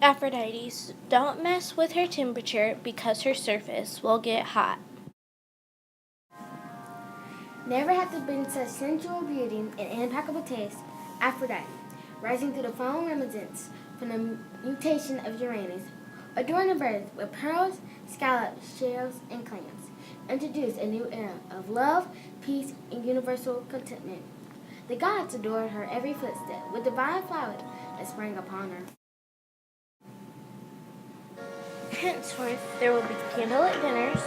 Aphrodite, don't mess with her temperature because her surface will get hot. Never had there been such sensual beauty and impeccable taste, Aphrodite, rising through the foam remnants from the mutation of Uranus, adorned the birds with pearls, scallops, shells, and clams, introduced a new era of love, peace, and universal contentment. The gods adored her every footstep with divine flowers that sprang upon her. Henceforth, there will be candlelit dinners,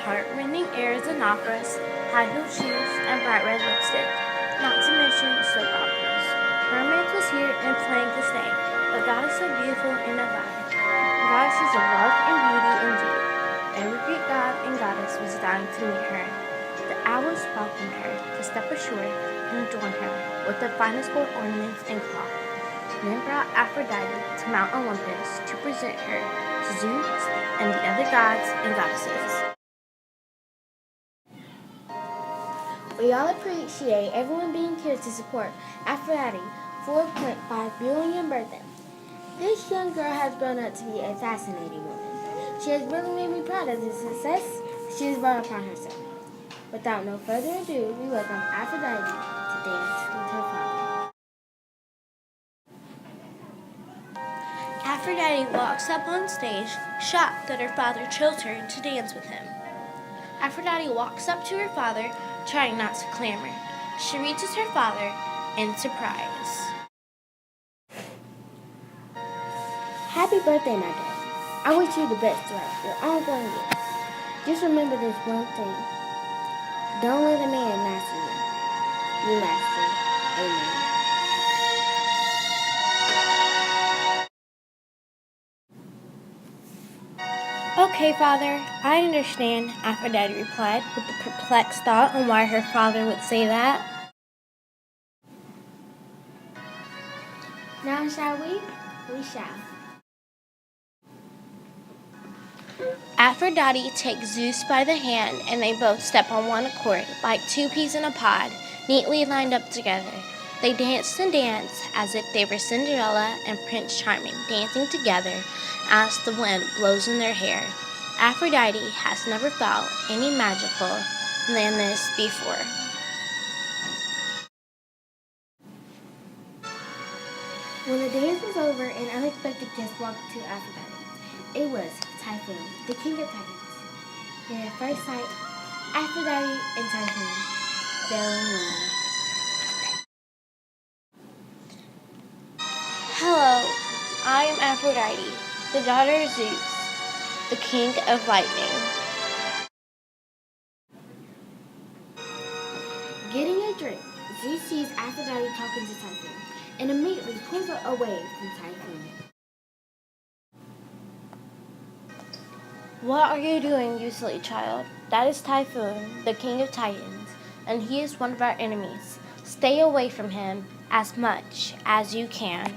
heart-rending airs and operas, high-heeled shoes, and bright red lipstick, not to mention soap operas. Romance was here and playing to stay, but God is so beautiful and divine. Goddesses of love and beauty indeed. Every Greek god and goddess was dying to meet her. The hours welcomed her to step ashore and adorn her with the finest gold ornaments and cloth. Men brought Aphrodite to Mount Olympus to present her to Zeus and the other gods and goddesses. We all appreciate everyone being here to support Aphrodite 4.5 billion birthday. This young girl has grown up to be a fascinating woman. She has really made me proud of the success she has brought upon herself. Without no further ado, we welcome Aphrodite to dance with her father. Aphrodite walks up on stage, shocked that her father chose her to dance with him. Aphrodite walks up to her father, trying not to clamor. She reaches her father in surprise. Happy birthday, my daughter. I wish you the best throughout your ongoing years. Just remember this one thing. Don't let a man master you. You master a man. Okay, father, I understand, Aphrodite replied, with a perplexed thought on why her father would say that. Now shall we? We shall. Aphrodite takes Zeus by the hand, and they both step on one accord, like two peas in a pod, neatly lined up together. They dance and dance as if they were Cinderella and Prince Charming dancing together as the wind blows in their hair. Aphrodite has never felt any magical than this before. When the dance was over, an unexpected guest walked to Aphrodite. It was Typhoon, the king of Titans. And at first sight, Aphrodite and Typhoon fell in love. Hello, I am Aphrodite, the daughter of Zeus, the king of lightning. Getting a drink, Zeus sees Aphrodite talking to Typhoon and immediately pulls her away from Typhoon. What are you doing, you silly child? That is Typhoon, the king of Titans, and he is one of our enemies. Stay away from him as much as you can.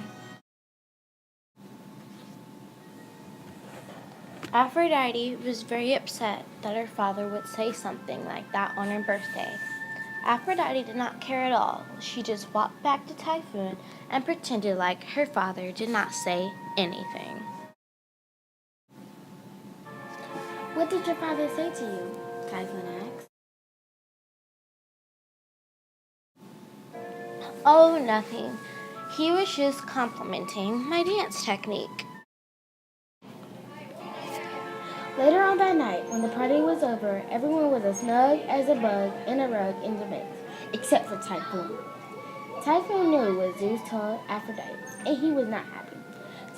Aphrodite was very upset that her father would say something like that on her birthday. Aphrodite did not care at all. She just walked back to Typhoon and pretended like her father did not say anything. What did your father say to you? Typhoon asked. Oh, nothing. He was just complimenting my dance technique. Later on that night, when the party was over, everyone was as snug as a bug in a rug in the bed, except for Typhoon. Typhoon knew what Zeus told Aphrodite, and he was not happy.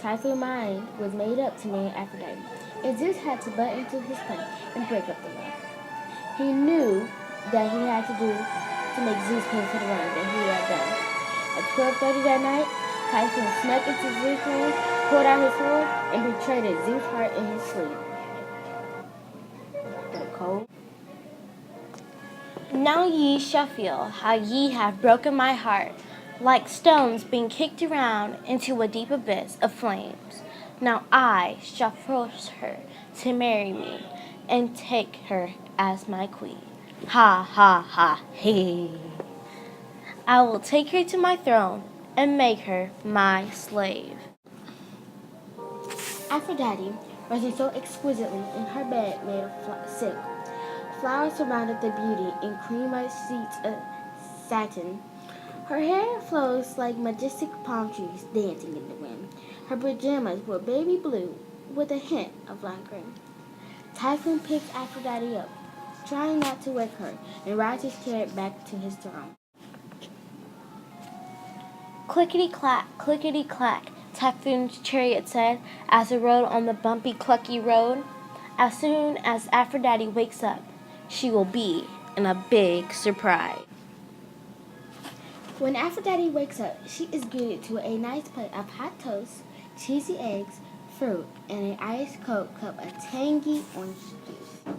Typhoon's mind was made up to marry Aphrodite, and Zeus had to butt into his plan and break up the love. He knew that he had to do to make Zeus pay for the wrong that he had done. At 12:30 that night, Typhoon snuck into Zeus' room, pulled out his sword, and betrayed Zeus' heart in his sleep. Cold. Now ye shall feel how ye have broken my heart, like stones being kicked around into a deep abyss of flames. Now I shall force her to marry me and take her as my queen. Ha, ha, ha, he. I will take her to my throne and make her my slave. Aphrodite, resting so exquisitely in her bed made of silk. Flowers surrounded the beauty in cream white sheets of satin. Her hair flows like majestic palm trees dancing in the wind. Her pajamas were baby blue with a hint of lime green. Typhon picked Aphrodite up, trying not to wake her, and rides his chariot back to his throne. Clickety clack, Typhoon's chariot said as it rode on the bumpy, clucky road. As soon as Aphrodite wakes up, she will be in a big surprise. When Aphrodite wakes up, she is greeted to a nice plate of hot toast, cheesy eggs, fruit, and an iced cold cup of tangy orange juice.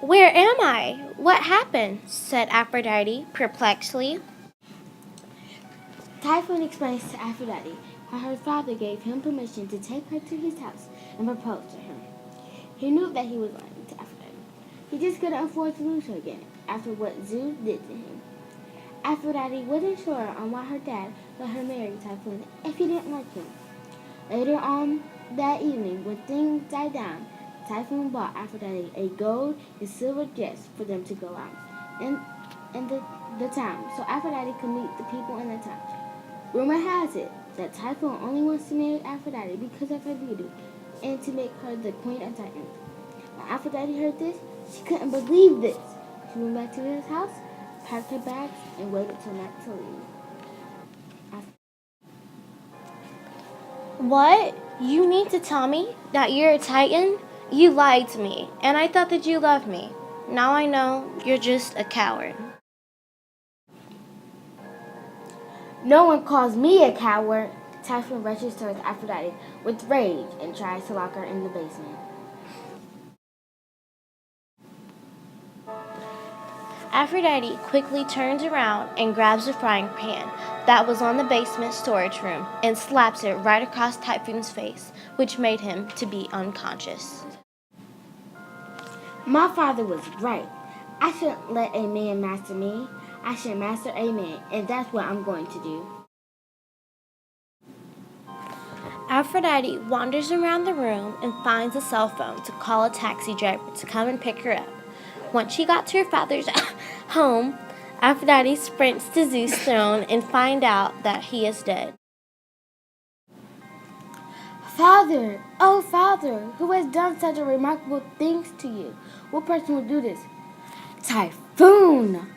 Where am I? What happened? Said Aphrodite perplexedly. Typhon explains to Aphrodite how her father gave him permission to take her to his house and propose to her. He knew that he was lying to Aphrodite. He just couldn't afford to lose her again after what Zeus did to him. Aphrodite wasn't sure on why her dad let her marry Typhon if he didn't like him. Later on that evening, when things died down, Typhon bought Aphrodite a gold and silver dress for them to go out in the town so Aphrodite could meet the people in the town. Rumor has it that Typhon only wants to marry Aphrodite because of her beauty and to make her the queen of Titans. When Aphrodite heard this, she couldn't believe this. She went back to his house, packed her bags, and waited till night to leave. What? You mean to tell me that you're a Titan? You lied to me, and I thought that you loved me. Now I know you're just a coward. No one calls me a coward. Typhon rushes towards Aphrodite with rage and tries to lock her in the basement. Aphrodite quickly turns around and grabs a frying pan that was on the basement storage room and slaps it right across Typhoon's face, which made him to be unconscious. My father was right. I shouldn't let a man master me. I should master a man, and that's what I'm going to do. Aphrodite wanders around the room and finds a cell phone to call a taxi driver to come and pick her up. Once she got to her father's home, Aphrodite sprints to Zeus' throne and finds out that he is dead. Father, oh Father, who has done such a remarkable things to you? What person would do this? Typhoon!